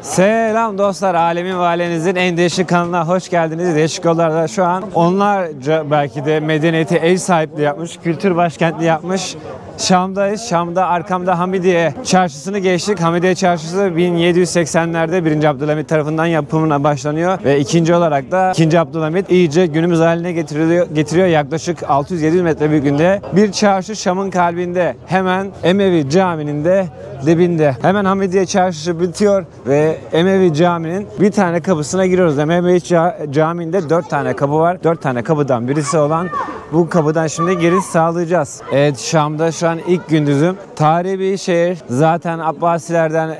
Selam dostlar, alemin ve alenizin en değişik kanalına hoş geldiniz. Değişik yollarda şu an onlarca belki de medeniyeti ev sahipliği yapmış, kültür başkentliği yapmış Şam'dayız. Şam'da arkamda Hamidiye Çarşısı'nı geçtik. Hamidiye Çarşısı 1780'lerde 1. Abdülhamit tarafından yapımına başlanıyor ve ikinci olarak da 2. Abdülhamit iyice günümüz haline getiriyor. Yaklaşık 600-700 metre büyüklüğünde bir çarşı Şam'ın kalbinde, hemen Emevi Camii'nin de dibinde. Hemen Hamidiye Çarşısı bitiyor ve Emevi Camii'nin bir tane kapısına giriyoruz. Emevi Camii'nde 4 tane kapı var. 4 tane kapıdan birisi olan bu kapıdan şimdi giriş sağlayacağız. Evet, Şam'da şu an ilk gündüzüm. Tarihi bir şehir. Zaten Abbasilerden,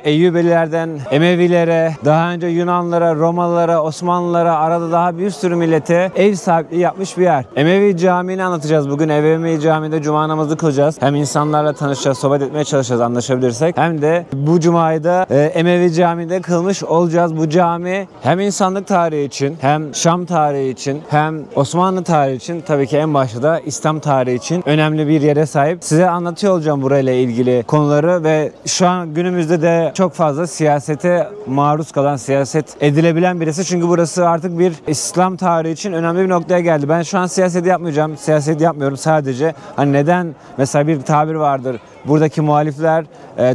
Eyyubelilerden, Emevilere, daha önce Yunanlara, Romalılara, Osmanlılara, arada daha bir sürü millete ev sahipliği yapmış bir yer. Emevi Camii'ni anlatacağız bugün. Emevi Camii'de cuma namazı kılacağız. Hem insanlarla tanışacağız, sohbet etmeye çalışacağız anlaşabilirsek. Hem de bu cumayı da Emevi Camii'de kılmış olacağız. Bu cami hem insanlık tarihi için, hem Şam tarihi için, hem Osmanlı tarihi için, tabii ki en başta da İslam tarihi için önemli bir yere sahip. Size anlatıyor olacağım burayla ilgili konuları ve şu an günümüzde de çok fazla siyasete maruz kalan, siyaset edilebilen birisi. Çünkü burası artık bir İslam tarihi için önemli bir noktaya geldi. Ben şu an siyaset yapmayacağım. Siyaset yapmıyorum sadece. Hani neden? Mesela bir tabir vardır. Buradaki muhalifler,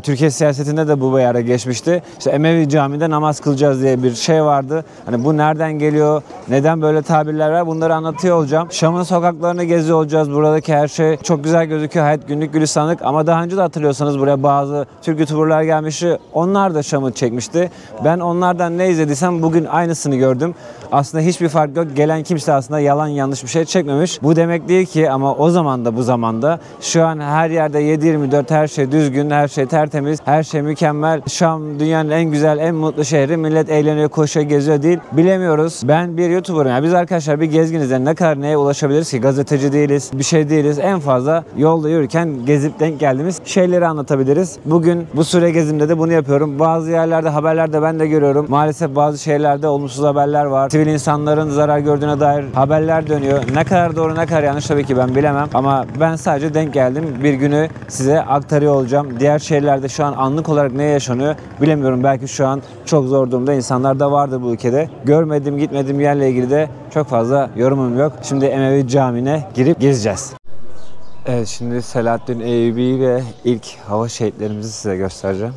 Türkiye siyasetinde de bu bir ara geçmişti. İşte Emevi Camii'de namaz kılacağız diye bir şey vardı. Hani bu nereden geliyor? Neden böyle tabirler var? Bunları anlatıyor olacağım. Şam'ın sokaklarını geziyor olacağız. Buradaki her şey çok güzel gözüküyor. Hayat günlük gülistanlık. Ama daha önce de hatırlıyorsanız buraya bazı Türk YouTuber'lar gelmişti. Onlar da Şam'ı çekmişti. Ben onlardan ne izlediysem bugün aynısını gördüm. Aslında hiçbir fark yok. Gelen kimse aslında yalan yanlış bir şey çekmemiş. Bu demek değil ki, ama o zaman da bu zamanda şu an her yerde 7/24 her şey düzgün, her şey tertemiz, her şey mükemmel. Şam dünyanın en güzel, en mutlu şehri. Millet eğleniyor, koşuyor, geziyor değil. Bilemiyoruz. Ben bir YouTuber'ım. Yani biz arkadaşlar bir gezginiz. Yani ne kadar neye ulaşabiliriz ki? Gazeteci değiliz, bir şey değiliz. En fazla yolda yürürken gezip denk geldiğimiz şeyleri anlatabiliriz. Bugün bu süre gezimde de bunu yapıyorum. Bazı yerlerde, haberlerde ben de görüyorum. Maalesef bazı şehirlerde olumsuz haberler var. Sivil insanların zarar gördüğüne dair haberler dönüyor. Ne kadar doğru, ne kadar yanlış tabii ki ben bilemem. Ama ben sadece denk geldim. Bir günü size aktarıyor olacağım. Diğer şehirlerde şu an anlık olarak ne yaşanıyor bilemiyorum. Belki şu an çok zor durumda insanlar da vardır bu ülkede. Görmediğim, gitmediğim yerle ilgili de çok fazla yorumum yok. Şimdi Emevi Camii'ne girip gezeceğiz. Evet, şimdi Selahaddin Eyyubi ve ilk hava şehitlerimizi size göstereceğim.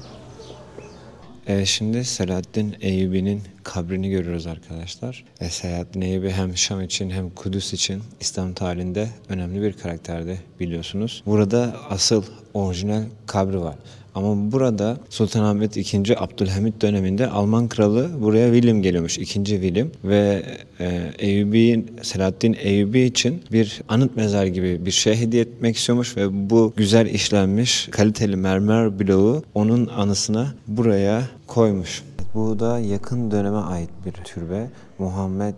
Şimdi Selahaddin Eyyubi'nin kabrini görüyoruz arkadaşlar. Selahaddin Eyyubi hem Şam için hem Kudüs için İslam tarihinde önemli bir karakterdi, biliyorsunuz. Burada asıl orijinal kabri var. Ama burada Sultanahmet II. Abdülhamit döneminde Alman kralı buraya William geliyormuş. 2. William ve Selahaddin Eyyubi için bir anıt mezar gibi bir şey hediye etmek istiyormuş ve bu güzel işlenmiş kaliteli mermer bloğu onun anısına buraya koymuş. Bu da yakın döneme ait bir türbe. Muhammed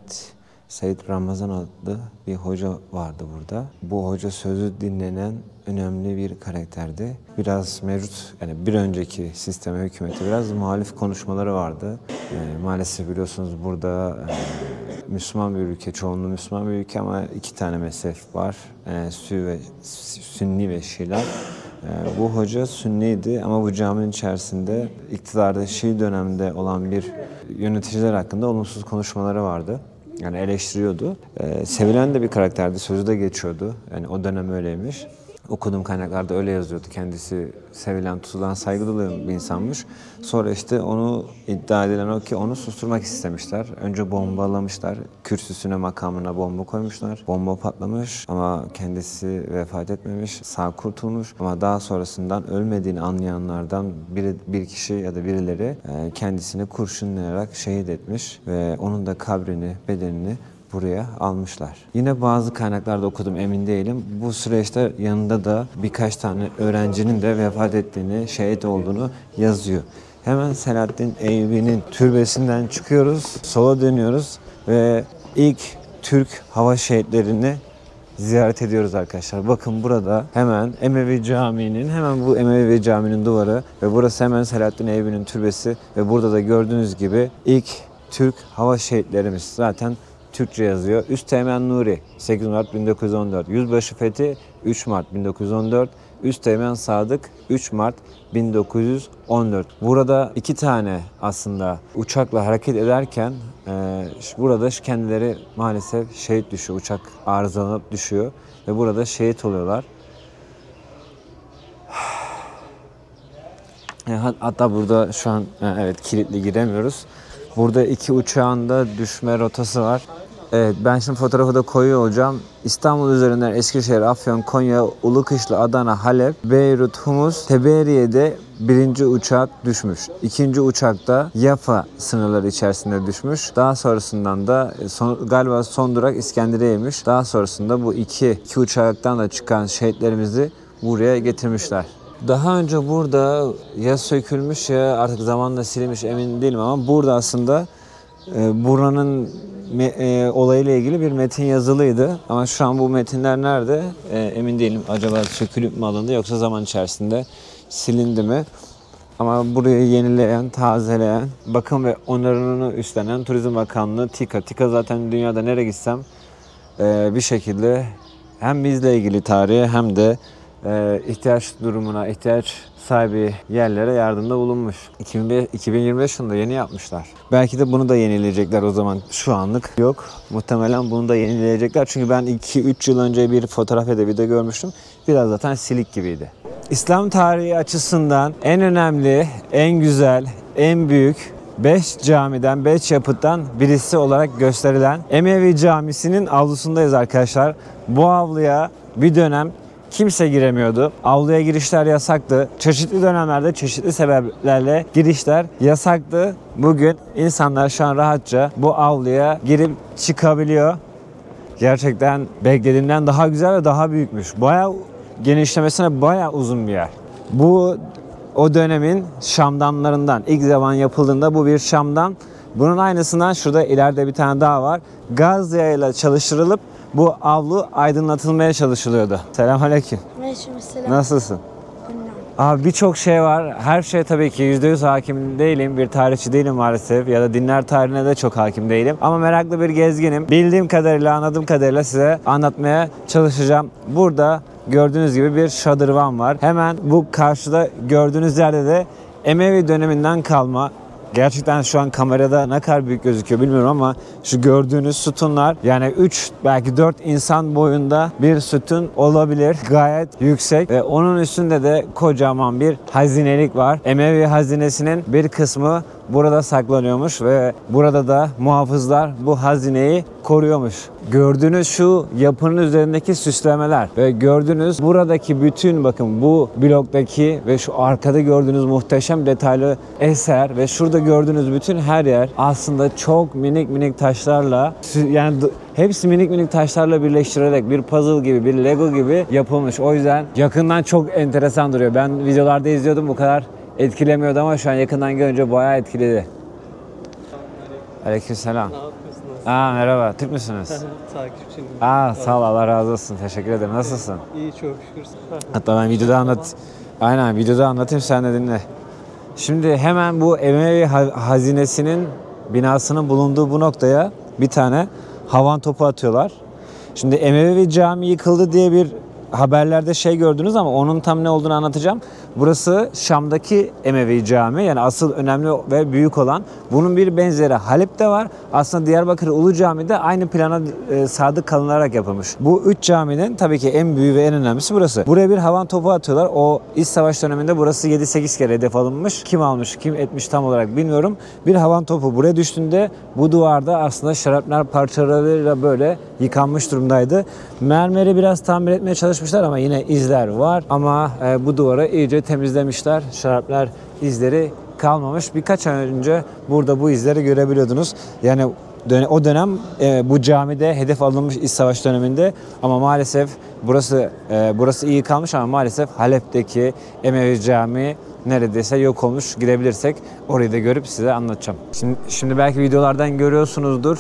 Said Ramazan adlı bir hoca vardı burada. Bu hoca sözü dinlenen önemli bir karakterdi. Biraz mevcut, yani bir önceki sisteme, hükümete biraz muhalif konuşmaları vardı. Maalesef biliyorsunuz burada Müslüman bir ülke, çoğunluğu Müslüman bir ülke ama 2 tane mezhep var. Sünni ve Şiiler. Bu hoca Sünniydi ama bu caminin içerisinde iktidarda Şii dönemde olan bir yöneticiler hakkında olumsuz konuşmaları vardı. Yani eleştiriyordu. Sevilen de bir karakterdi, sözü de geçiyordu. Yani o dönem öyleymiş. Okuduğum kaynaklarda öyle yazıyordu. Kendisi sevilen, tutulan, saygı duyulan bir insanmış. Sonra işte onu iddia edilen o ki onu susturmak istemişler. Önce bombalamışlar. Kürsüsüne, makamına bomba koymuşlar. Bomba patlamış ama kendisi vefat etmemiş. Sağ kurtulmuş ama daha sonrasından ölmediğini anlayanlardan bir kişi ya da birileri kendisini kurşunlayarak şehit etmiş ve onun da kabrini, bedenini buraya almışlar. Yine bazı kaynaklarda okudum, emin değilim. Bu süreçte yanında da birkaç tane öğrencinin de vefat ettiğini, şehit olduğunu yazıyor. Hemen Selahaddin Eyyubi'nin türbesinden çıkıyoruz, sola dönüyoruz ve ilk Türk hava şehitlerini ziyaret ediyoruz arkadaşlar. Bakın burada hemen Emevi Camii'nin, hemen bu Emevi Camii'nin duvarı ve burası hemen Selahaddin Eyyubi'nin türbesi ve burada da gördüğünüz gibi ilk Türk hava şehitlerimiz. Zaten Türkçe yazıyor. Üsteğmen Nuri 8 Mart 1914, Yüzbaşı Fethi 3 Mart 1914, Üsteğmen Sadık 3 Mart 1914. Burada 2 tane aslında uçakla hareket ederken burada kendileri maalesef şehit düşüyor. Uçak arızalanıp düşüyor ve burada şehit oluyorlar. Hatta burada şu an evet kilitli giremiyoruz. Burada 2 uçağın da düşme rotası var. Evet, ben şimdi fotoğrafı da koyuyor olacağım. İstanbul üzerinden Eskişehir, Afyon, Konya, Ulukışla, Adana, Halep, Beyrut, Humus, Teberiye'de 1. uçak düşmüş. 2. uçakta Yafa sınırları içerisinde düşmüş. Daha sonrasından da galiba son durak İskenderiye'ymiş. Daha sonrasında bu iki uçaktan da çıkan şehitlerimizi buraya getirmişler. Daha önce burada ya sökülmüş ya artık zamanla silinmiş emin değilim ama burada aslında buranın olayıyla ilgili bir metin yazılıydı. Ama şu an bu metinler nerede emin değilim. Acaba sökülüp mü alındı yoksa zaman içerisinde silindi mi? Ama burayı yenileyen, tazeleyen, bakım ve onarımını üstlenen Turizm Bakanlığı TİKA. TİKA zaten dünyada nereye gitsem bir şekilde hem bizle ilgili tarihe hem de ihtiyaç durumuna, ihtiyaç sahibi yerlere yardımda bulunmuş. 2025 yılında yeni yapmışlar. Belki de bunu da yenileyecekler o zaman. Şu anlık yok. Muhtemelen bunu da yenileyecekler. Çünkü ben 2-3 yıl önce bir fotoğraf ya da video görmüştüm. Biraz zaten silik gibiydi. İslam tarihi açısından en önemli, en güzel, en büyük 5 camiden, 5 yapıttan birisi olarak gösterilen Emevi Camisi'nin avlusundayız arkadaşlar. Bu avluya bir dönem kimse giremiyordu. Avluya girişler yasaktı. Çeşitli dönemlerde çeşitli sebeplerle girişler yasaktı. Bugün insanlar şu an rahatça bu avluya girip çıkabiliyor. Gerçekten beklediğimden daha güzel ve daha büyükmüş. Bayağı genişlemesine bayağı uzun bir yer. Bu o dönemin şamdanlarından. İlk zaman yapıldığında bu bir şamdan. Bunun aynısından şurada ileride bir tane daha var. Gaz yağıyla çalıştırılıp bu avlu aydınlatılmaya çalışılıyordu. Selamünaleyküm. Aleykümselam. Nasılsın? Abi birçok şey var. Her şey tabii ki %100 hakim değilim. Bir tarihçi değilim maalesef. Ya da dinler tarihine de çok hakim değilim. Ama meraklı bir gezginim. Bildiğim kadarıyla, anladığım kadarıyla size anlatmaya çalışacağım. Burada gördüğünüz gibi bir şadırvan var. Hemen bu karşıda gördüğünüz yerde de Emevi döneminden kalma. Gerçekten şu an kamerada ne kadar büyük gözüküyor bilmiyorum ama şu gördüğünüz sütunlar yani 3 belki 4 insan boyunda bir sütun olabilir. Gayet yüksek ve onun üstünde de kocaman bir hazinelik var. Emevi hazinesinin bir kısmı burada saklanıyormuş ve burada da muhafızlar bu hazineyi koruyormuş. Gördüğünüz şu yapının üzerindeki süslemeler ve gördüğünüz buradaki bütün bakın bu bloktaki ve şu arkada gördüğünüz muhteşem detaylı eser ve şurada gördüğünüz bütün her yer aslında çok minik minik taşlarla yani hepsi minik minik taşlarla birleştirerek bir puzzle gibi bir Lego gibi yapılmış. O yüzden yakından çok enteresan duruyor. Ben videolarda izliyordum bu kadar etkilemiyordu ama şu an yakından görünce bayağı etkiledi. Aleykümselam. Ne yapıyorsunuz? Merhaba. Türk müsünüz? Takipçinim. Sağ ol. Allah razı olsun. Teşekkür ederim. Nasılsın? İyi, çok şükür. Hatta ben videoda Aynen videoda anlatayım sen de dinle. Şimdi hemen bu Emevi hazinesinin binasının bulunduğu bu noktaya bir tane havan topu atıyorlar. Şimdi Emevi Camii yıkıldı diye bir haberlerde şey gördünüz ama onun tam ne olduğunu anlatacağım. Burası Şam'daki Emevi Camii yani asıl önemli ve büyük olan. Bunun bir benzeri Halep'te var. Aslında Diyarbakır Ulu Cami'de aynı plana sadık kalınarak yapılmış. Bu 3 caminin tabii ki en büyüğü ve en önemlisi burası. Buraya bir havan topu atıyorlar. O İç Savaş döneminde burası 7-8 kere hedef alınmış. Kim almış, kim etmiş tam olarak bilmiyorum. Bir havan topu buraya düştüğünde bu duvarda aslında şarapnel parçalarıyla böyle yıkanmış durumdaydı. Mermeri biraz tamir etmeye çalışmışlar ama yine izler var. Ama bu duvarı iyice temizlemişler. Şarapnel izleri kalmamış. Birkaç ay önce burada bu izleri görebiliyordunuz. Yani o dönem bu camide hedef alınmış İç Savaş döneminde ama maalesef burası iyi kalmış ama maalesef Halep'teki Emevi Camii neredeyse yok olmuş. Gidebilirsek orayı da görüp size anlatacağım. Şimdi belki videolardan görüyorsunuzdur.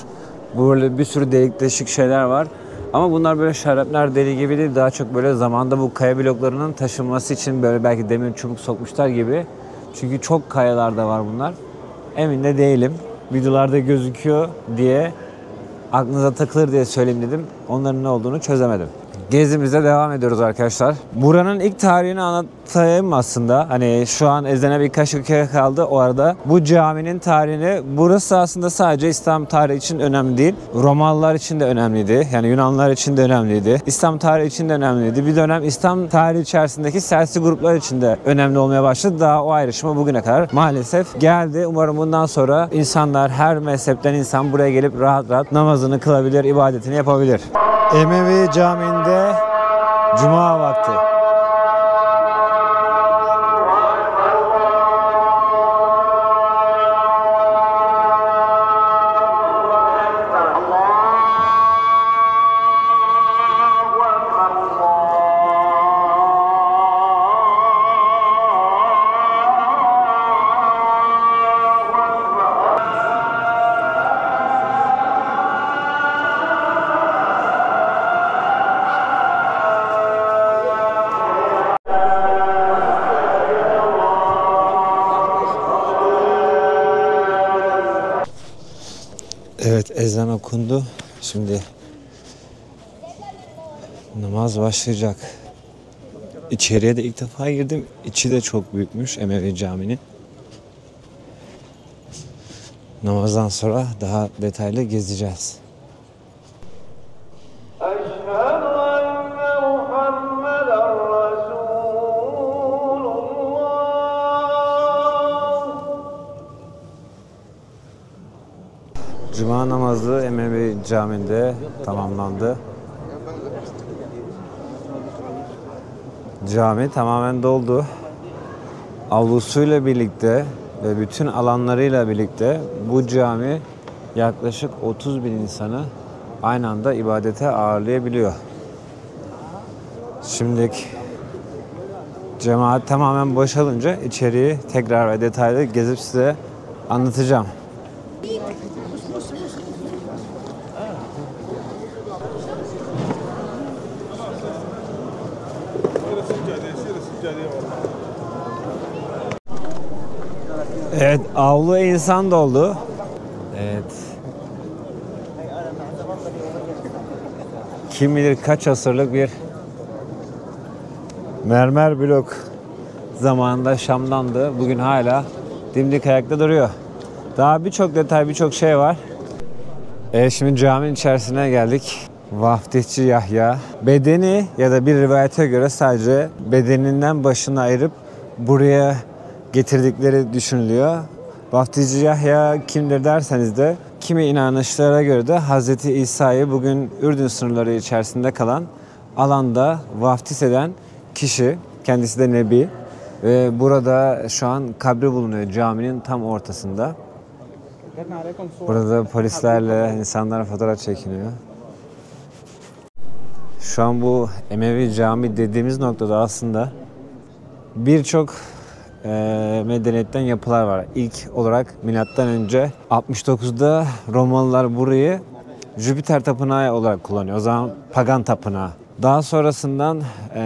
Böyle bir sürü delik deşik şeyler var. Ama bunlar böyle şarapnel deliği gibi değil. Daha çok böyle zamanda bu kaya bloklarının taşınması için böyle belki demir çubuk sokmuşlar gibi. Çünkü çok kayalarda var bunlar. Emin de değilim. Videolarda gözüküyor diye aklınıza takılır diye söyleyeyim dedim. Onların ne olduğunu çözemedim. gezimize devam ediyoruz arkadaşlar. Buranın ilk tarihini anlatayım aslında. Hani şu an ezene birkaç ülke kaldı. O arada bu caminin tarihini, burası aslında sadece İslam tarihi için önemli değil. Romalılar için de önemliydi. Yani Yunanlılar için de önemliydi. İslam tarihi için de önemliydi. Bir dönem İslam tarihi içerisindeki siyasi gruplar için de önemli olmaya başladı. Daha o ayrışma bugüne kadar maalesef geldi. Umarım bundan sonra insanlar, her mezhepten insan buraya gelip rahat rahat namazını kılabilir, ibadetini yapabilir. Emevi Camii'nde Cuma vakti. Evet, ezan okundu. Şimdi namaz başlayacak. İçeriye de ilk defa girdim. İçi de çok büyükmüş Emevi Camii'nin. Namazdan sonra daha detaylı gezeceğiz. Cuma namazı Emevi Camii'nde tamamlandı. Cami tamamen doldu. Avlusuyla birlikte ve bütün alanlarıyla birlikte bu cami yaklaşık 30 bin insanı aynı anda ibadete ağırlayabiliyor. Şimdi cemaat tamamen boşalınca içeriği tekrar ve detaylı gezip size anlatacağım. Evet, avlu insan doldu. Evet. Kim bilir kaç asırlık bir mermer blok zamanında Şam'dandı. Bugün hala dimdik ayakta duruyor. Daha birçok detay, birçok şey var. Şimdi caminin içerisine geldik. Vaftihçi Yahya. Bedeni ya da bir rivayete göre sadece bedeninden başını ayırıp buraya getirdikleri düşünülüyor. Vaftihçi Yahya kimdir derseniz de kimi inanışlara göre de Hz. İsa'yı bugün Ürdün sınırları içerisinde kalan alanda vaftiz eden kişi. Kendisi de Nebi. Ve burada şu an kabri bulunuyor caminin tam ortasında. Burada polislerle insanlar fotoğraf çekiniyor. Şu an bu Emevi Cami dediğimiz noktada aslında birçok medeniyetten yapılar var. İlk olarak milattan önce 69'da Romalılar burayı Jüpiter tapınağı olarak kullanıyor. O zaman pagan tapınağı. Daha sonrasından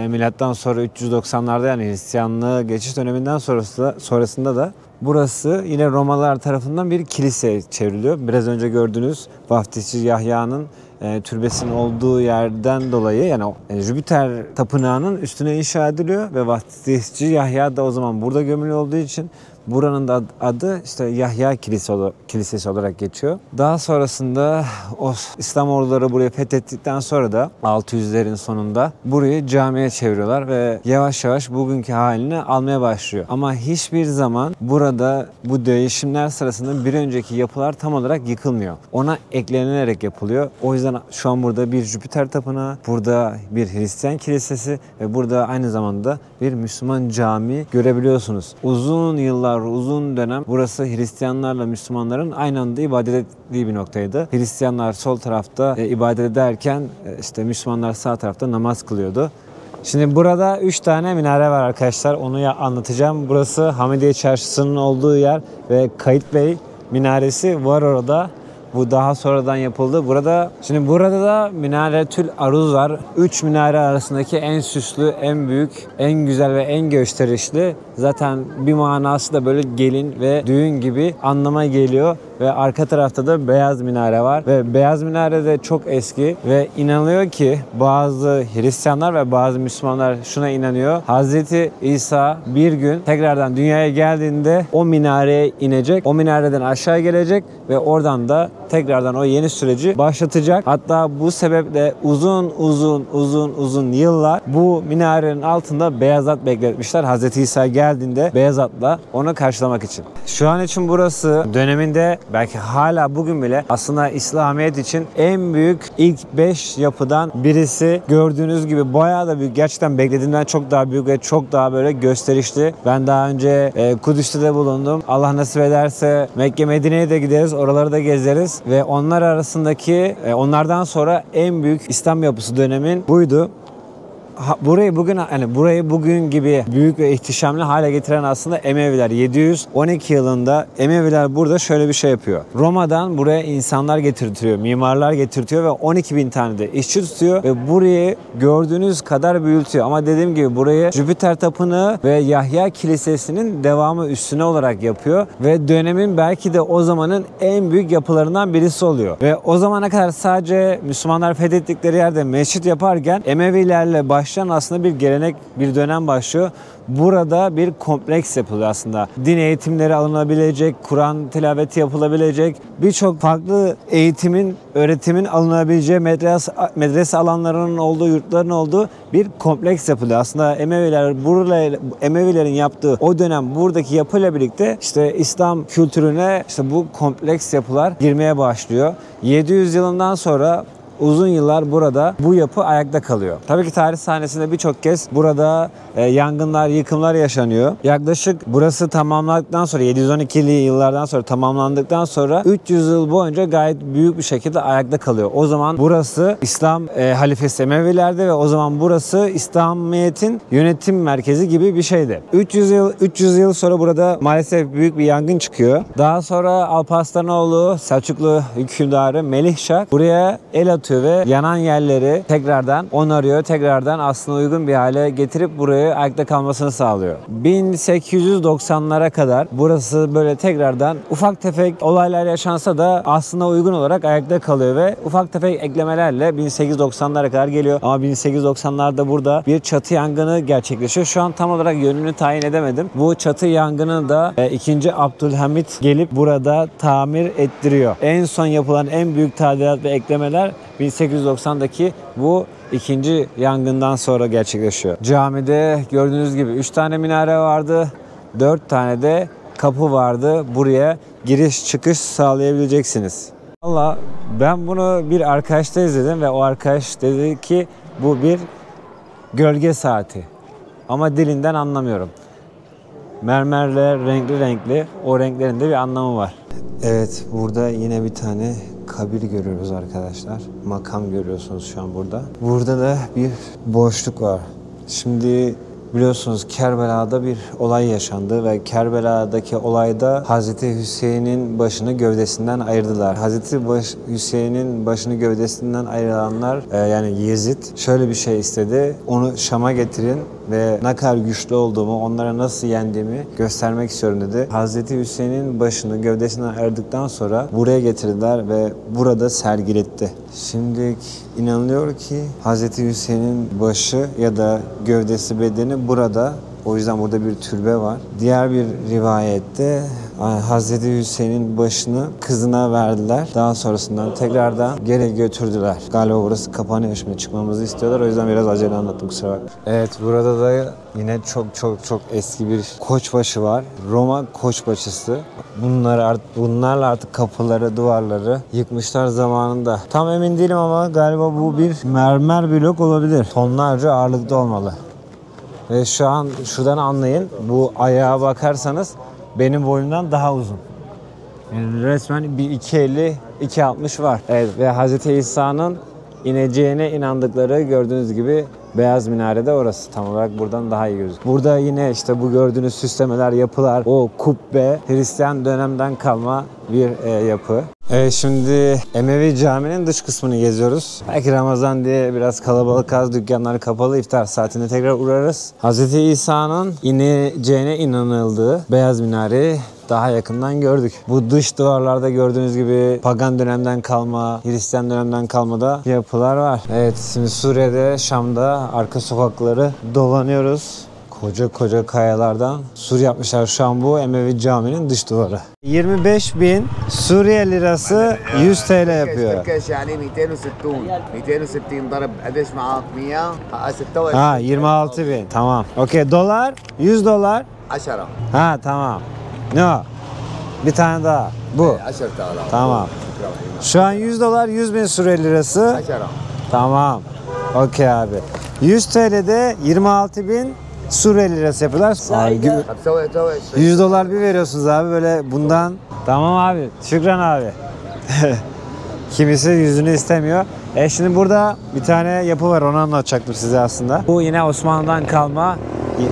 milattan sonra 390'larda, yani Hristiyanlığı geçiş döneminden sonrasında da burası yine Romalılar tarafından bir kiliseye çevriliyor. Biraz önce gördüğünüz Vaftihçi Yahya'nın türbesinin olduğu yerden dolayı, yani Jüpiter tapınağının üstüne inşa ediliyor ve Vaftihçi Yahya da o zaman burada gömülü olduğu için buranın da adı işte Yahya Kilisesi olarak geçiyor. Daha sonrasında o İslam orduları burayı fethettikten sonra da 600'lerin sonunda burayı camiye çeviriyorlar ve yavaş yavaş bugünkü halini almaya başlıyor. Ama hiçbir zaman burada bu değişimler sırasında bir önceki yapılar tam olarak yıkılmıyor. Ona eklenilerek yapılıyor. O yüzden şu an burada bir Jüpiter tapınağı, burada bir Hristiyan kilisesi ve burada aynı zamanda bir Müslüman cami görebiliyorsunuz. Uzun yıllar, uzun dönem burası Hristiyanlarla Müslümanların aynı anda ibadet ettiği bir noktaydı. Hristiyanlar sol tarafta ibadet ederken işte Müslümanlar sağ tarafta namaz kılıyordu. Şimdi burada 3 tane minare var arkadaşlar. Onu anlatacağım. Burası Hamidiye Çarşısı'nın olduğu yer ve Kayıt Bey minaresi var orada. Bu daha sonradan yapıldı. Burada da Minaretül Aruz var. 3 minare arasındaki en süslü, en büyük, en güzel ve en gösterişli Zaten bir manası da böyle gelin ve düğün gibi anlama geliyor. Ve arka tarafta da beyaz minare var. Ve beyaz minare de çok eski ve inanılıyor ki bazı Hristiyanlar ve bazı Müslümanlar şuna inanıyor. Hazreti İsa bir gün tekrardan dünyaya geldiğinde o minareye inecek. O minareden aşağı gelecek ve oradan da tekrardan o yeni süreci başlatacak. Hatta bu sebeple uzun yıllar bu minarenin altında beyaz at bekletmişler. Hazreti İsa geldiğinde beyaz atla onu karşılamak için. Şu an için burası döneminde belki hala bugün bile aslında İslamiyet için en büyük ilk 5 yapıdan birisi. Gördüğünüz gibi bayağı da büyük. Gerçekten beklediğimden çok daha büyük ve çok daha böyle gösterişli. Ben daha önce Kudüs'te de bulundum. Allah nasip ederse Mekke, Medine'ye de gideriz. Oraları da gezeriz. Ve onlar arasındaki onlardan sonra en büyük İslam yapısı dönemin buydu. Burayı bugün gibi büyük ve ihtişamlı hale getiren aslında Emeviler. 712 yılında Emeviler burada şöyle bir şey yapıyor. Roma'dan buraya insanlar getirtiyor, mimarlar getirtiyor ve 12.000 tane de işçi tutuyor ve burayı gördüğünüz kadar büyütüyor. Ama dediğim gibi burayı Jüpiter Tapınağı ve Yahya Kilisesi'nin devamı üstüne olarak yapıyor ve dönemin belki de o zamanın en büyük yapılarından birisi oluyor. Ve o zamana kadar sadece Müslümanlar fethettikleri yerde mescit yaparken Emevilerle başlayan aslında bir gelenek, bir dönem başlıyor. Burada bir kompleks yapılıyor aslında. Din eğitimleri alınabilecek, Kur'an tilaveti yapılabilecek, birçok farklı eğitimin, öğretimin alınabileceği medrese alanlarının olduğu, yurtların olduğu bir kompleks yapılıyor. Aslında Emevilerin yaptığı o dönem buradaki yapıyla birlikte işte İslam kültürüne işte bu kompleks yapılar girmeye başlıyor. 700 yılından sonra uzun yıllar burada bu yapı ayakta kalıyor. Tabii ki tarih sahnesinde birçok kez burada yangınlar, yıkımlar yaşanıyor. Yaklaşık burası tamamlandıktan sonra 712'li yıllardan sonra tamamlandıktan sonra 300 yıl boyunca gayet büyük bir şekilde ayakta kalıyor. O zaman burası İslam halifesi Emevilerde ve o zaman burası İslamiyet'in yönetim merkezi gibi bir şeydi. 300 yıl sonra burada maalesef büyük bir yangın çıkıyor. Daha sonra Alparslanlıoğlu Selçuklu hükümdarı Melikşah buraya el atıyor ve yanan yerleri tekrardan onarıyor. Tekrardan aslında uygun bir hale getirip burayı ayakta kalmasını sağlıyor. 1890'lara kadar burası böyle tekrardan ufak tefek olaylar yaşansa da aslında uygun olarak ayakta kalıyor ve ufak tefek eklemelerle 1890'lara kadar geliyor. Ama 1890'larda burada bir çatı yangını gerçekleşiyor. Şu an tam olarak yönünü tayin edemedim. Bu çatı yangını da 2. Abdülhamit gelip burada tamir ettiriyor. En son yapılan en büyük tadilat ve eklemeler 1890'daki bu ikinci yangından sonra gerçekleşiyor. Camide gördüğünüz gibi 3 tane minare vardı. 4 tane de kapı vardı. Buraya giriş çıkış sağlayabileceksiniz. Valla ben bunu bir arkadaşta izledim ve o arkadaş dedi ki bu bir gölge saati. Ama dilinden anlamıyorum. Mermerler renkli o renklerin de bir anlamı var. Evet, burada yine bir tane kabir görüyoruz arkadaşlar. Makam görüyorsunuz şu an burada. Burada da bir boşluk var. Şimdi biliyorsunuz Kerbela'da bir olay yaşandı ve Kerbela'daki olayda Hazreti Hüseyin'in başını gövdesinden ayırdılar. Hüseyin'in başını gövdesinden ayrılanlar yani Yezid şöyle bir şey istedi. Onu Şam'a getirin ve ne kadar güçlü olduğumu, onlara nasıl yendiğimi göstermek istiyorum dedi. Hazreti Hüseyin'in başını gövdesinden ayırdıktan sonra buraya getirdiler ve burada sergiletti. Şimdi inanılıyor ki Hazreti Hüseyin'in başı ya da gövdesi, bedeni burada. O yüzden burada bir türbe var. Diğer bir rivayette Hazreti Hüseyin'in başını kızına verdiler. Daha sonrasından tekrardan geri götürdüler. Galiba burası kapanıyor, şimdi çıkmamızı istiyorlar. O yüzden biraz acele anlattım, kusura bakmayın. Evet, burada da yine çok eski bir koçbaşı var. Roma koçbaşısı. Bunlarla artık kapıları, duvarları yıkmışlar zamanında. Tam emin değilim ama galiba bu bir mermer blok olabilir. Tonlarca ağırlıkta olmalı. Ve şu an şuradan anlayın, bu ayağa bakarsanız benim boyumdan daha uzun. Yani resmen bir 2.50, 2.60 var. Evet, ve Hz. İsa'nın ineceğine inandıkları gördüğünüz gibi Beyaz minare de orası. Tam olarak buradan daha iyi gözüküyor. Burada yine işte bu gördüğünüz süslemeler, yapılar, o kubbe Hristiyan dönemden kalma bir yapı. Şimdi Emevi Camii'nin dış kısmını geziyoruz. Belki Ramazan diye biraz kalabalık, az dükkanlar kapalı, iftar saatinde tekrar uğrarız. Hz. İsa'nın ineceğine inanıldığı beyaz minareyi daha yakından gördük. Bu dış duvarlarda gördüğünüz gibi pagan dönemden kalma, Hristiyan dönemden kalma da yapılar var. Evet, şimdi Suriye'de, Şam'da arka sokakları dolanıyoruz. Koca koca kayalardan sur yapmışlar. Şu an bu Emevi Camii'nin dış duvarı. 25.000 Suriye lirası 100 TL yapıyor. تركيش يعني 260 260 ضرب قديش معك 100 26 Ha 26.000. Tamam. Okey, dolar 100 dolar. 10 Ha tamam. No. Bir tane daha. Bu. 10,000 Tamam. Şu an 100 dolar 100.000 Suriye lirası. 10 Tamam. Okey abi. 100 TL'de 26.000 Suriye lirası yapıyorlar. Ay, طب سوي 100 dolar bir veriyorsunuz abi böyle bundan. Tamam abi. Şükran abi. Kimisi yüzünü istemiyor. Şimdi burada bir tane yapı var, onu anlatacaktım size aslında. Bu yine Osmanlı'dan kalma.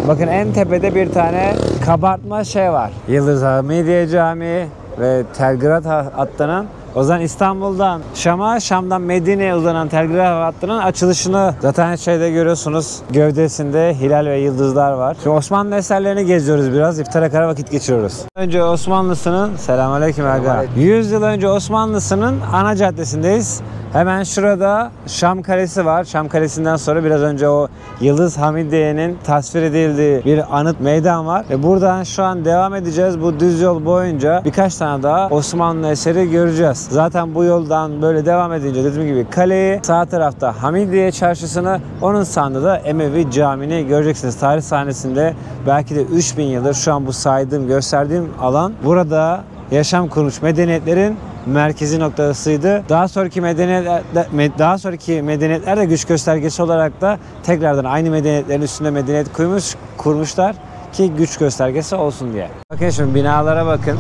Bakın en tepede bir tane kabartma şey var. Yıldız Hamidiye Camii ve Telgrad hattının, o zaman İstanbul'dan Şam'a, Şam'dan Medine'ye uzanan Telgraf hattının açılışını zaten şeyde görüyorsunuz. Gövdesinde hilal ve yıldızlar var. Şimdi Osmanlı eserlerini geziyoruz biraz. İftara kadar vakit geçiriyoruz. Önce Osmanlısının, selamünaleyküm aga. 100 yıl önce Osmanlısının ana caddesindeyiz. Hemen şurada Şam Kalesi var. Şam Kalesi'nden sonra biraz önce o Yıldız Hamidiye'nin tasvir edildiği bir anıt meydan var. Buradan şu an devam edeceğiz. Bu düz yol boyunca birkaç tane daha Osmanlı eseri göreceğiz. Zaten bu yoldan böyle devam edince dediğim gibi kaleyi, sağ tarafta Hamidiye Çarşısı'nı, onun sağında da Emevi Camii'ni göreceksiniz. Tarih sahnesinde belki de 3000 yıldır şu an bu saydığım, gösterdiğim alan burada yaşam kurmuş medeniyetlerin merkezi noktasıydı. Daha sonraki medeniyetler de güç göstergesi olarak da tekrardan aynı medeniyetlerin üstünde medeniyet kurmuşlar ki güç göstergesi olsun diye. Bakın şimdi binalara bakın.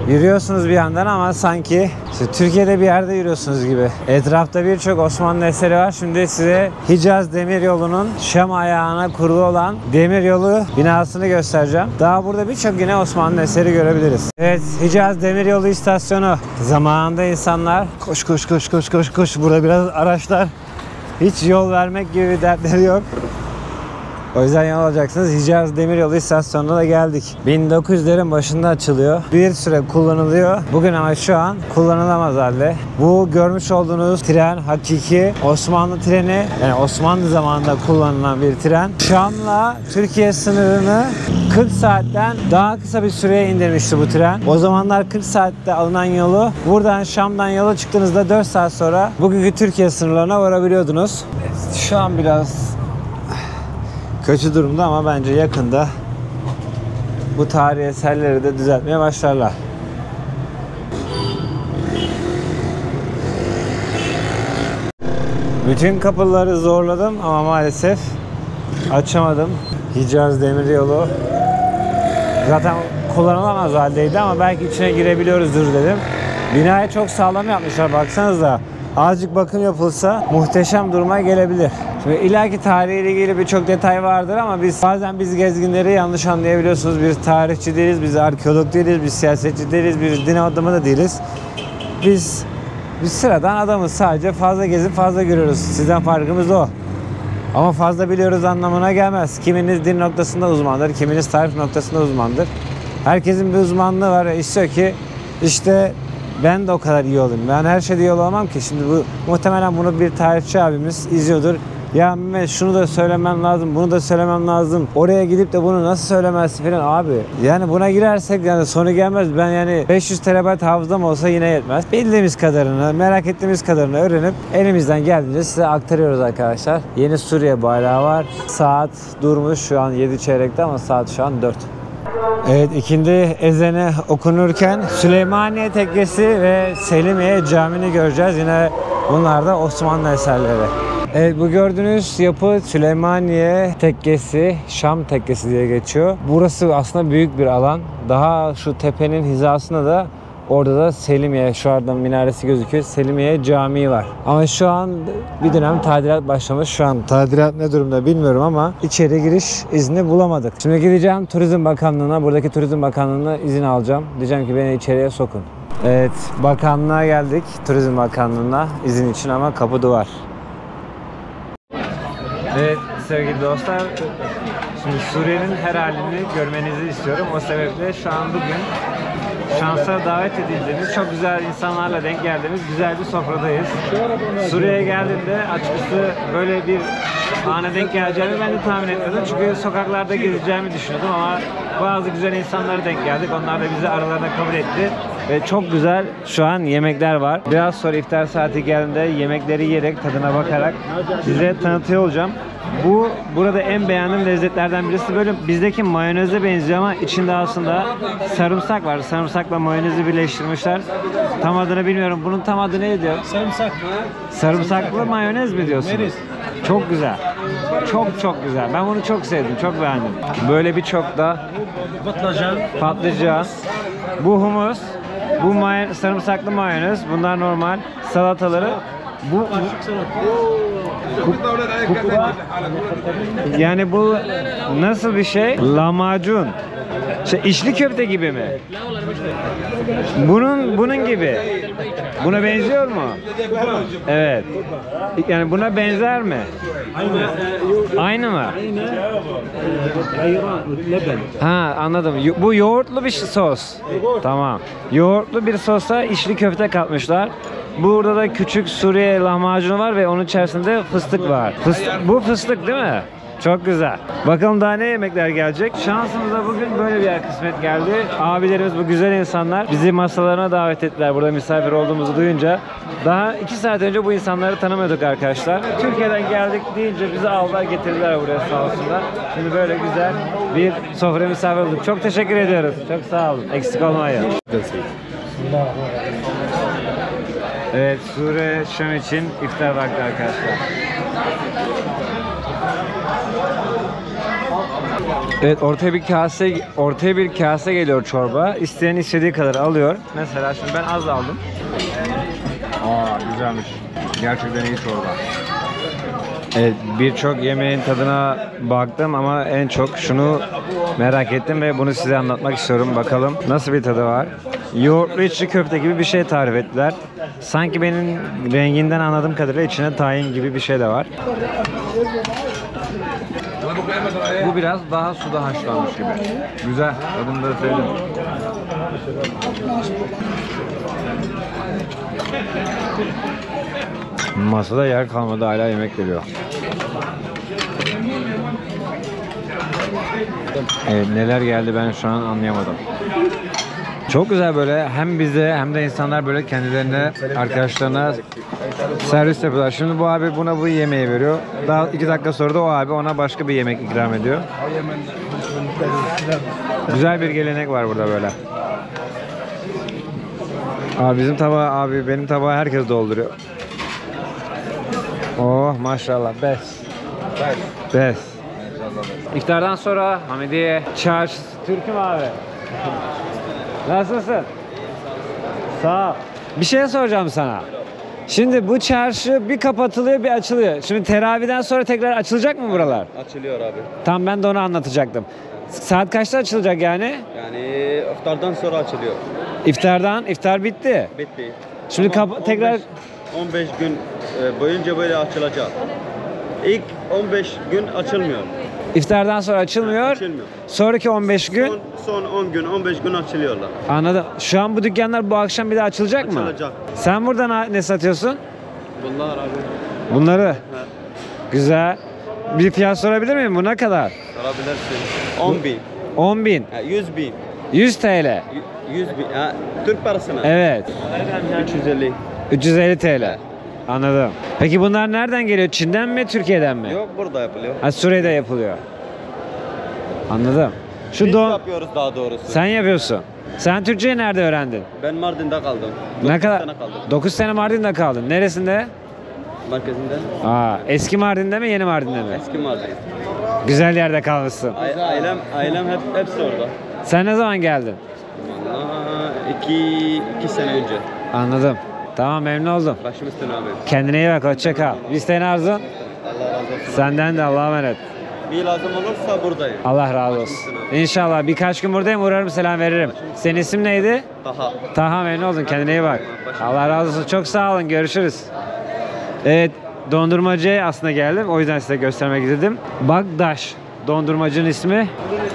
Yürüyorsunuz bir yandan ama sanki işte Türkiye'de bir yerde yürüyorsunuz gibi. Etrafta birçok Osmanlı eseri var. Şimdi size Hicaz Demiryolu'nun Şam ayağına kurulu olan demiryolu binasını göstereceğim. Daha burada birçok yine Osmanlı eseri görebiliriz. Evet, Hicaz Demiryolu istasyonu. Zamanında insanlar koş koş koş koş koş koş. Burada biraz araçlar, hiç yol vermek gibi bir dertleri yok. O yüzden yol alacaksınız. Hicaz Demiryolu istasyonuna da geldik. 1900'lerin başında açılıyor. Bir süre kullanılıyor. Bugün ama şu an kullanılamaz halde. Bu görmüş olduğunuz tren hakiki Osmanlı treni. Yani Osmanlı zamanında kullanılan bir tren. Şam'la Türkiye sınırını 40 saatten daha kısa bir süreye indirmişti bu tren. O zamanlar 40 saatte alınan yolu buradan Şam'dan yola çıktığınızda 4 saat sonra bugünkü Türkiye sınırlarına varabiliyordunuz. Şu an biraz kötü durumda ama bence yakında bu tarihi eserleri de düzeltmeye başlarlar. Bütün kapıları zorladım ama maalesef açamadım. Hicaz Demiryolu zaten kullanılamaz haldeydi ama belki içine girebiliyoruzdur dedim. Binayı çok sağlam yapmışlar, baksanıza. Azıcık bakım yapılsa muhteşem duruma gelebilir. Şimdi illaki tarihiyle ilgili birçok detay vardır ama bazen biz gezginleri yanlış anlayabiliyorsunuz. Biz tarihçi değiliz, biz arkeolog değiliz, biz siyasetçi değiliz, biz din adamı da değiliz. Biz sıradan adamız, sadece fazla gezip fazla görüyoruz. Sizden farkımız o. Ama fazla biliyoruz anlamına gelmez. Kiminiz din noktasında uzmandır, kiminiz tarih noktasında uzmandır. Herkesin bir uzmanlığı var ve istiyor ki işte ben de o kadar iyi olayım. Ben her şeyde iyi olamam ki. Şimdi muhtemelen bunu bir tarihçi abimiz izliyordur. Ya Mehmet şunu da söylemem lazım, bunu da söylemem lazım. Oraya gidip de bunu nasıl söylemezsin falan abi. Yani buna girersek yani sonu gelmez. Ben yani 500 TB hafızam olsa yine yetmez. Bildiğimiz kadarını, merak ettiğimiz kadarını öğrenip elimizden geldiğince size aktarıyoruz arkadaşlar. Yeni Suriye bayrağı var. Saat durmuş şu an 7 çeyrekte ama saat şu an 4. Evet, ikindi ezanı okunurken Süleymaniye Tekkesi ve Selimiye Camii'ni göreceğiz. Yine bunlar da Osmanlı eserleri. Evet, bu gördüğünüz yapı Süleymaniye Tekkesi, Şam Tekkesi diye geçiyor. Burası aslında büyük bir alan. Daha şu tepenin hizasında da Orada da Selimiye, şu anda minaresi gözüküyor. Selimiye Camii var. Ama şu an bir dönem tadilat başlamış. Şu an tadilat ne durumda bilmiyorum ama içeri giriş izni bulamadık. Şimdi gideceğim Turizm Bakanlığı'na, buradaki Turizm Bakanlığı'na izin alacağım. Diyeceğim ki beni içeriye sokun. Evet, bakanlığa geldik. Turizm Bakanlığı'na izin için ama kapı duvar. Evet sevgili dostlar, şimdi Suriye'nin her halini görmenizi istiyorum. O sebeple şu an bugün şansa davet edildiğimiz, çok güzel insanlarla denk geldiğimiz güzel bir sofradayız. Suriye'ye geldiğimde açıkçası böyle bir ana denk geleceğimi ben de tahmin etmiyordum. Çünkü sokaklarda gezeceğimi düşünüyordum ama bazı güzel insanlara denk geldik. Onlar da bizi aralarına kabul etti. Ve çok güzel şu an yemekler var. Biraz sonra iftar saati geldiğinde yemekleri yiyerek, tadına bakarak size tanıtıyor olacağım. Burada en beğendiğim lezzetlerden birisi, böyle bizdeki mayoneze benziyor ama içinde aslında sarımsak var. Sarımsakla mayonezi birleştirmişler. Tam adını bilmiyorum. Bunun tam adı ne diyor? Sarımsak mı? Sarımsaklı mayonez mi diyorsunuz? Meriz. Çok güzel. Çok güzel. Ben bunu çok sevdim. Çok beğendim. Böyle birçok da patlıcan. Bu humus. Bu sarımsaklı mayonez. Bunlar normal. Salataları. Bu yani bu nasıl bir şey? Lahmacun. İçli köfte gibi mi? Bunun gibi. Buna benziyor mu? Evet. Yani buna benzer mi? Aynı mı? Ha, anladım. Bu yoğurtlu bir sos. Tamam. Yoğurtlu bir sosa içli köfte katmışlar. Burada da küçük Suriye lahmacunu var ve onun içerisinde fıstık var. Bu fıstık değil mi? Çok güzel. Bakalım daha ne yemekler gelecek. Şansımıza bugün böyle bir yer kısmet geldi. Abilerimiz, bu güzel insanlar bizi masalarına davet ettiler burada misafir olduğumuzu duyunca. Daha 2 saat önce bu insanları tanımıyorduk arkadaşlar. Türkiye'den geldik deyince bizi aldılar getirdiler buraya sağ olsunlar. Şimdi böyle güzel bir sofra misafir olduk. Çok teşekkür ediyoruz. Çok sağ olun. Eksik olmayın. Evet, Suriye Şam için iftar vakti arkadaşlar. Evet, ortaya bir kase geliyor çorba. İsteyen istediği kadar alıyor. Mesela şimdi ben az aldım. Güzelmiş. Gerçekten iyi çorba. Evet, birçok yemeğin tadına baktım ama en çok şunu merak ettim ve bunu size anlatmak istiyorum. Bakalım nasıl bir tadı var. Yoğurtlu içli köfte gibi bir şey tarif ettiler. Sanki benim renginden anladığım kadarıyla içine tahin gibi bir şey de var. Bu biraz daha suda haşlanmış gibi. Güzel. Tadını da sevdim. Masada yer kalmadı, hala yemek geliyor. Evet, neler geldi ben şu an anlayamadım. Çok güzel, böyle hem bize hem de insanlar böyle kendilerine, arkadaşlarına servis yapıyorlar. Şimdi bu abi buna bu yemeği veriyor. Daha 2 dakika sonra da o abi ona başka bir yemek ikram ediyor. Güzel bir gelenek var burada böyle. Bizim tabağı, benim tabağı herkes dolduruyor. Oh maşallah, bes. İftardan sonra Hamidiye Çarşısı. Türk'üm abi. Nasılsın? Sağ ol. Bir şey soracağım sana. Şimdi bu çarşı bir kapatılıyor bir açılıyor. Şimdi teravihden sonra tekrar açılacak mı buralar? Açılıyor abi. Tam ben de onu anlatacaktım. Saat kaçta açılacak yani? Yani iftardan sonra açılıyor. İftar bitti. Bitti. Şimdi Ama tekrar 15 gün boyunca böyle açılacak. İlk 15 gün açılmıyor. iftardan sonra açılmıyor. Açılmıyor. Sonraki 15 gün. Son 10 gün, 15 gün açılıyorlar. Anladım. Şu an bu dükkanlar bu akşam bir de açılacak mı? Açılacak. Sen burada ne satıyorsun? Bunlar abi. Bunları. Güzel. Bir fiyat sorabilir miyim? Bu ne kadar? Sorabilirsin. 10 bin. 10 bin. 100 bin. 100 TL. 100 bin. Türk parasına. Evet. 350. 350 TL. Anladım. Peki bunlar nereden geliyor? Çin'den mi, Türkiye'den mi? Yok, burada yapılıyor. Suriye'de yapılıyor. Anladım. Biz yapıyoruz daha doğrusu. Sen yapıyorsun. Sen Türkçeyi nerede öğrendin? Ben Mardin'de kaldım. Ne kadar? 9 sene kaldım. 9 sene Mardin'de kaldın. Neresinde? Merkezinde. Eski Mardin'de mi, yeni Mardin'de mi? Eski Mardin. Güzel yerde kalmışsın. Ailem hepsi orada. Sen ne zaman geldin? Vallahi 2 sene önce. Anladım. Tamam, memnun oldum. Başım üstüne abi. Kendine iyi bak, hoşça kal. Bir isteğin arzun? Allah razı olsun. Senden de Allah'a emanet. Bir lazım olursa buradayım. Allah razı olsun. İnşallah birkaç gün buradayım, uğrarım, selam veririm. Senin isim neydi? Daha. Taha, memnun oldum. Kendine iyi bak. Allah razı olsun. Çok sağ olun. Görüşürüz. Evet, dondurmacıya aslında geldim. O yüzden size göstermek istedim. Bagdaş dondurmacının ismi.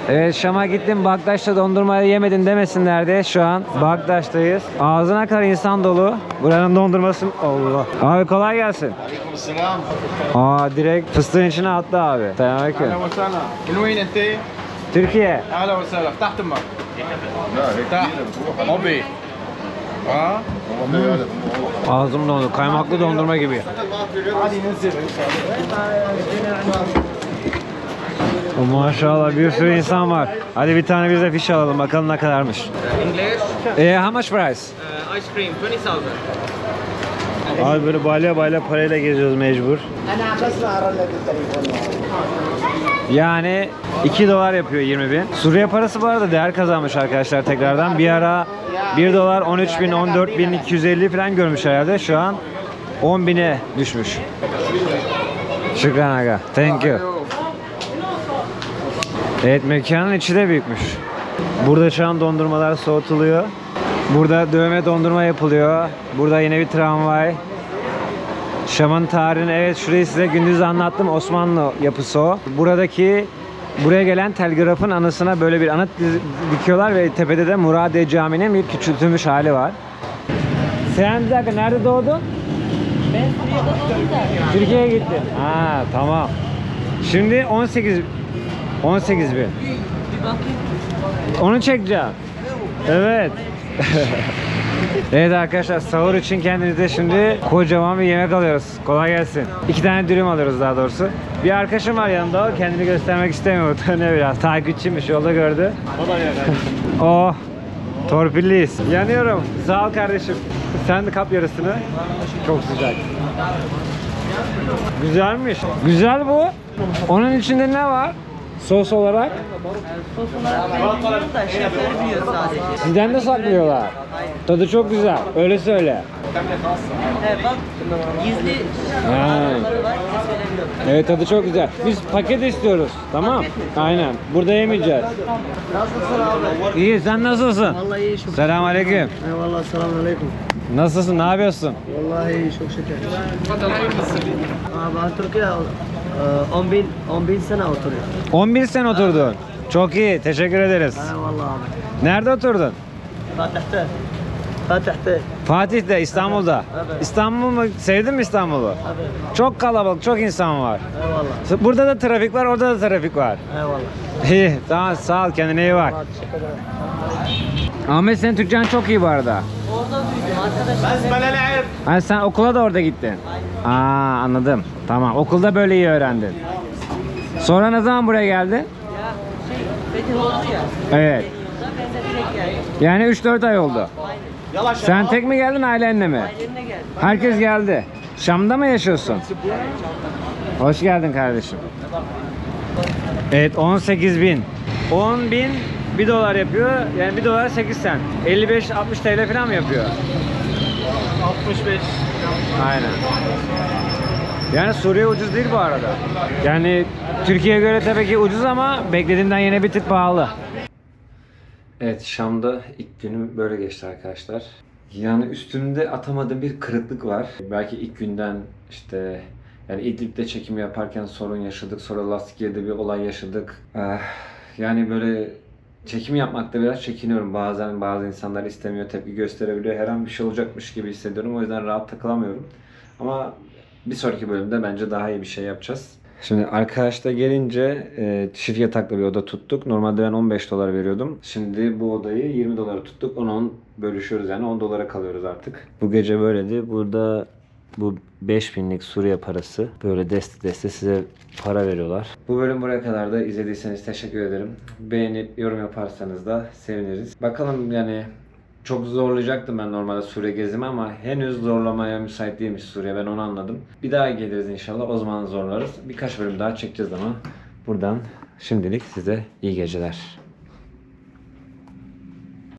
Evet, Şam'a gittim. Bagdaş'ta dondurmayı yemedin demesinler diye şu an Bagdaş'tayız. Ağzına kadar insan dolu. Buranın dondurması... Allah. Abi kolay gelsin. Aa, direkt fıstığın içine attı abi. Selamünaleyküm. وسهلا من وين انت؟ Türkiye. اهلا وسهلا تحت امك تحت ابي ها Ağzım dondu. Kaymaklı dondurma gibi. عادي ننزل Maşallah, bir sürü insan var. Hadi bir tane biz de fiş alalım, bakalım ne kadarmış. English, How much price? ice cream, 20,000. Abi böyle balya balya parayla geziyoruz mecbur. Yani 2 dolar yapıyor 20 bin. Suriye parası bu arada değer kazanmış arkadaşlar tekrardan. Bir ara 1 dolar 13 bin, 14 bin 250 falan görmüş herhalde. Şu an 10 bine düşmüş. Şükran aga. Thank you. Evet, mekanın içi de büyükmüş. Burada şu an dondurmalar soğutuluyor. Burada dövme dondurma yapılıyor. Burada yine bir tramvay. Şam'ın tarihini, evet, şurayı size gündüz anlattım. Osmanlı yapısı o. Buraya gelen telgrafın anısına böyle bir anıt dikiyorlar ve tepede de Muradiye Camii'nin bir küçültülmüş hali var. Sen bir dakika, nerede doğdun? Ben Suriye'de doğdum da. Türkiye'ye gittin. Ha, tamam. Şimdi 18 bin. Bir bakayım. Onu çekeceğim. Evet. Evet arkadaşlar, sahur için kendimize şimdi kocaman bir yemek alıyoruz. Kolay gelsin. 2 tane dürüm alıyoruz daha doğrusu. Bir arkadaşım var yanında, o kendini göstermek istemiyor. Utanıyor biraz. Takipçiymiş, yolda gördü. O da yani. Oh, torpilliyiz. Yanıyorum. Sağ ol kardeşim. Sen de kap yarısını. Çok sıcak. Güzelmiş. Güzel bu. Onun içinde ne var? Sos olarak. Sos olarak bilmiyorum da şefleri biliyor sadece. Sizden de saklıyorlar. Tadı çok güzel. Öyle söyle. Evet bak, gizli Ha. var, bize söylemiyor. Evet, tadı çok güzel. Biz paket istiyoruz. Tamam. Aynen. Burada yemeyeceğiz. Nasılsın abi? İyi, sen nasılsın? Vallahi iyi şükür. Selamünaleyküm. Eyvallah, selamünaleyküm. Nasılsın? Ne yapıyorsun? Vallahi iyi, çok şükür. Ben Türkiye 10 bin sene oturuyorum. 11 sene oturdun. Çok iyi. Teşekkür ederiz. Eyvallah abi. Nerede oturdun? Fatih'te. Fatih'te. Fatih'te, İstanbul'da. Evet. İstanbul mu? Sevdin mi İstanbul'u? Abi. Çok kalabalık, çok insan var. Eyvallah. Burada da trafik var, orada da trafik var. Eyvallah. İyi, tamam, sağ ol, kendine iyi bak. Teşekkür ederim. Ahmet, senin Türkçen çok iyi bu arada. Orada duydum arkadaşlar. Ha, sen okula da orada gittin. Aa, anladım. Tamam, okulda böyle iyi öğrendin. Sonra ne zaman buraya geldin? Ya Fetih oldu ya. Evet. Ben de direkt geldim. Yani 3-4 ay oldu. Sen tek mi geldin, ailenle mi? Ailemle geldim. Herkes geldi. Şam'da mı yaşıyorsun? Hoş geldin kardeşim. Evet, 18 bin. 10 bin 1 dolar yapıyor. Yani 1 dolar 8 sen. 55-60 TL falan mı yapıyor? 65 Aynen. Yani Suriye ucuz değil bu arada. Yani Türkiye'ye göre tabii ki ucuz ama beklediğimden yine bir tık pahalı. Evet, Şam'da ilk günüm böyle geçti arkadaşlar. Yani üstümde atamadığım bir kırıklık var. Belki ilk günden işte, yani İdlib'de çekim yaparken sorun yaşadık. Sonra Laskiye'de bir olay yaşadık. Yani böyle çekim yapmakta biraz çekiniyorum. Bazen bazı insanlar istemiyor, tepki gösterebiliyor. Her an bir şey olacakmış gibi hissediyorum. O yüzden rahat takılamıyorum. Ama bir sonraki bölümde bence daha iyi bir şey yapacağız. Şimdi arkadaşlar gelince çift yataklı bir oda tuttuk. Normalde ben 15 dolar veriyordum. Şimdi bu odayı 20 dolara tuttuk. 10-10 bölüşüyoruz, yani 10 dolara kalıyoruz artık. Bu gece böyleydi. Burada bu 5000'lik Suriye parası. Böyle deste deste size para veriyorlar. Bu bölüm buraya kadar da izlediyseniz teşekkür ederim. Beğenip yorum yaparsanız da seviniriz. Bakalım, yani çok zorlayacaktım ben normalde Suriye gezimi ama henüz zorlamaya müsait değilmiş Suriye, ben onu anladım. Bir daha geliriz inşallah, o zaman zorlarız. Birkaç bölüm daha çekeceğiz ama buradan şimdilik size iyi geceler.